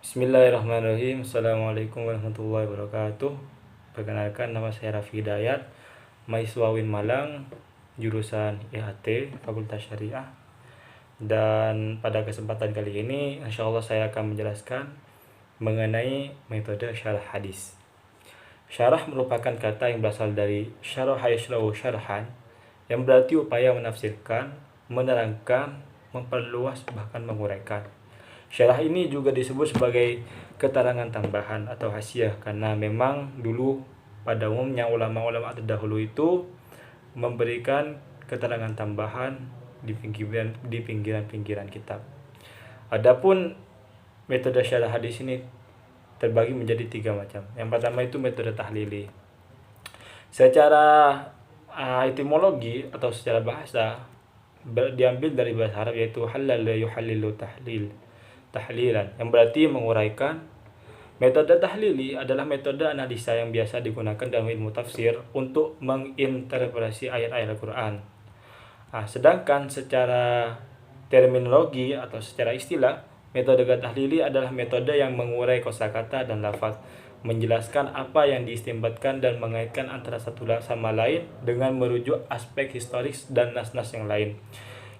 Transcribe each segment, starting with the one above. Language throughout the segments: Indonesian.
Bismillahirrahmanirrahim. Assalamualaikum warahmatullahi wabarakatuh. Perkenalkan, nama saya Raffi Hidayat, mahasiswa UIN Malang, jurusan IHT Fakultas Syariah. Dan pada kesempatan kali ini, insya Allah saya akan menjelaskan mengenai metode syarah hadis. Syarah merupakan kata yang berasal dari syaraha yashra'u syarhan, yang berarti upaya menafsirkan, menerangkan, memperluas, bahkan menguraikan. Syarah ini juga disebut sebagai keterangan tambahan atau hasyiah, karena memang dulu pada umumnya ulama-ulama terdahulu itu memberikan keterangan tambahan di pinggiran kitab. Adapun metode syarah hadis ini terbagi menjadi 3 macam. Yang pertama itu metode tahlili. Secara etimologi atau secara bahasa diambil dari bahasa Arab, yaitu halala yuhallilu tahlilan, yang berarti menguraikan. Metode tahlili adalah metode analisa yang biasa digunakan dalam ilmu tafsir untuk menginterpretasi ayat-ayat Al-Quran. Sedangkan secara terminologi atau secara istilah, metode tahlili adalah metode yang mengurai kosakata dan lafaz, menjelaskan apa yang diistinbatkan dan mengaitkan antara satu sama lain dengan merujuk aspek historis dan nas-nas yang lain.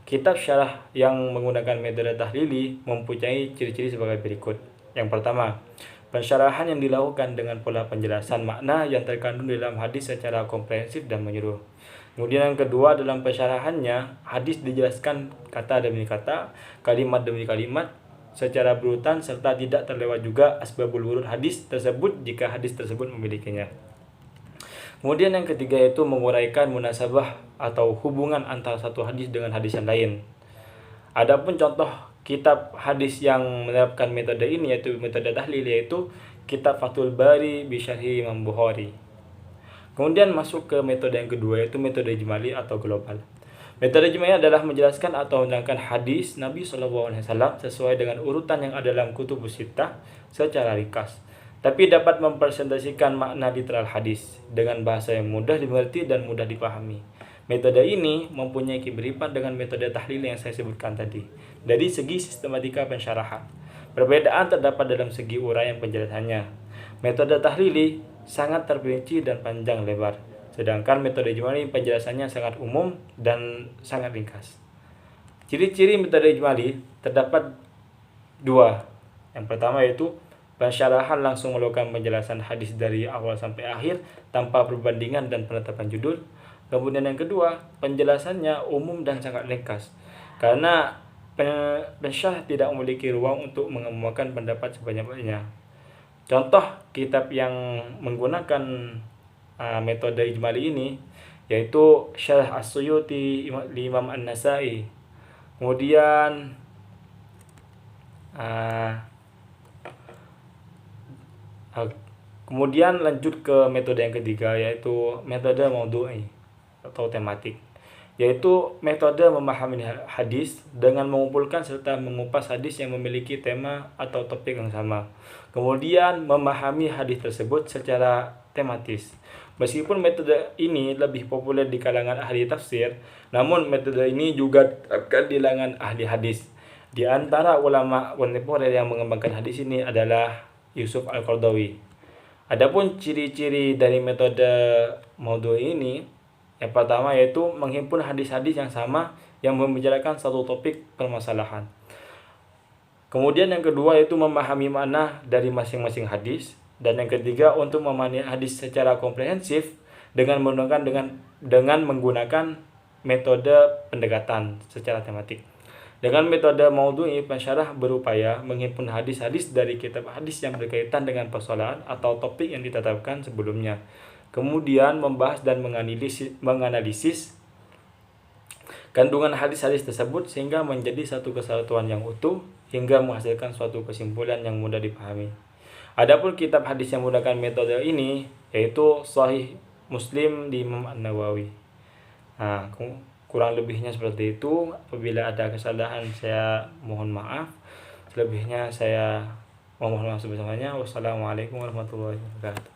Kitab syarah yang menggunakan metode tahlili mempunyai ciri-ciri sebagai berikut. Yang pertama, pensyarahan yang dilakukan dengan pola penjelasan makna yang terkandung dalam hadis secara komprehensif dan menyeluruh. Kemudian yang kedua, dalam pensyarahannya, hadis dijelaskan kata demi kata, kalimat demi kalimat, secara berurutan serta tidak terlewat juga asbabul wurud hadis tersebut jika hadis tersebut memilikinya. Kemudian yang ketiga yaitu menguraikan munasabah atau hubungan antara satu hadis dengan hadis yang lain. Adapun contoh kitab hadis yang menerapkan metode ini yaitu metode tahlil, yaitu kitab Fathul Bari bi Syarhi Imam Bukhari. Kemudian masuk ke metode yang kedua yaitu metode ijmali atau global. Metode ijmali adalah menjelaskan atau menerangkan hadis Nabi SAW sesuai dengan urutan yang ada dalam kutubus sittah secara ringkas, tapi dapat mempresentasikan makna literal hadis dengan bahasa yang mudah dimengerti dan mudah dipahami. Metode ini mempunyai kemiripan dengan metode tahlil yang saya sebutkan tadi dari segi sistematika pensyarahan. Perbedaan terdapat dalam segi uraian penjelasannya. Metode tahlili sangat terperinci dan panjang lebar, sedangkan metode ijmali penjelasannya sangat umum dan sangat ringkas. Ciri-ciri metode ijmali terdapat 2. Yang pertama yaitu pensyarahan langsung melakukan penjelasan hadis dari awal sampai akhir tanpa perbandingan dan penetapan judul. Kemudian yang kedua, penjelasannya umum dan sangat ringkas, karena pensyarah tidak memiliki ruang untuk mengemukakan pendapat sebanyak-banyaknya. Contoh kitab yang menggunakan metode ijmali ini yaitu Syarah As-Suyuti li Imam An-Nasai. Kemudian lanjut ke metode yang ketiga yaitu metode maudhu'i atau tematik, yaitu metode memahami hadis dengan mengumpulkan serta mengupas hadis yang memiliki tema atau topik yang sama, kemudian memahami hadis tersebut secara tematis. Meskipun metode ini lebih populer di kalangan ahli tafsir, namun metode ini juga diterapkan di kalangan ahli hadis. Di antara ulama kontemporer yang mengembangkan hadis ini adalah Yusuf Al-Qaradawi. Adapun ciri-ciri dari metode maudhu'i ini, yang pertama yaitu menghimpun hadis-hadis yang sama yang membicarakan satu topik permasalahan. Kemudian yang kedua yaitu memahami makna dari masing-masing hadis. Dan yang ketiga, untuk memahami hadis secara komprehensif dengan menggunakan metode pendekatan secara tematik. Dengan metode maudhu'i, pensyarah berupaya menghimpun hadis-hadis dari kitab hadis yang berkaitan dengan persoalan atau topik yang ditetapkan sebelumnya. Kemudian membahas dan menganalisis kandungan hadis-hadis tersebut sehingga menjadi satu kesatuan yang utuh hingga menghasilkan suatu kesimpulan yang mudah dipahami. Adapun kitab hadis yang menggunakan metode ini yaitu Sahih Muslim di Imam An-Nawawi. Kurang lebihnya seperti itu. Apabila ada kesalahan saya mohon maaf. Selebihnya saya mohon maaf sebesar-besarnya. Wassalamualaikum warahmatullahi wabarakatuh.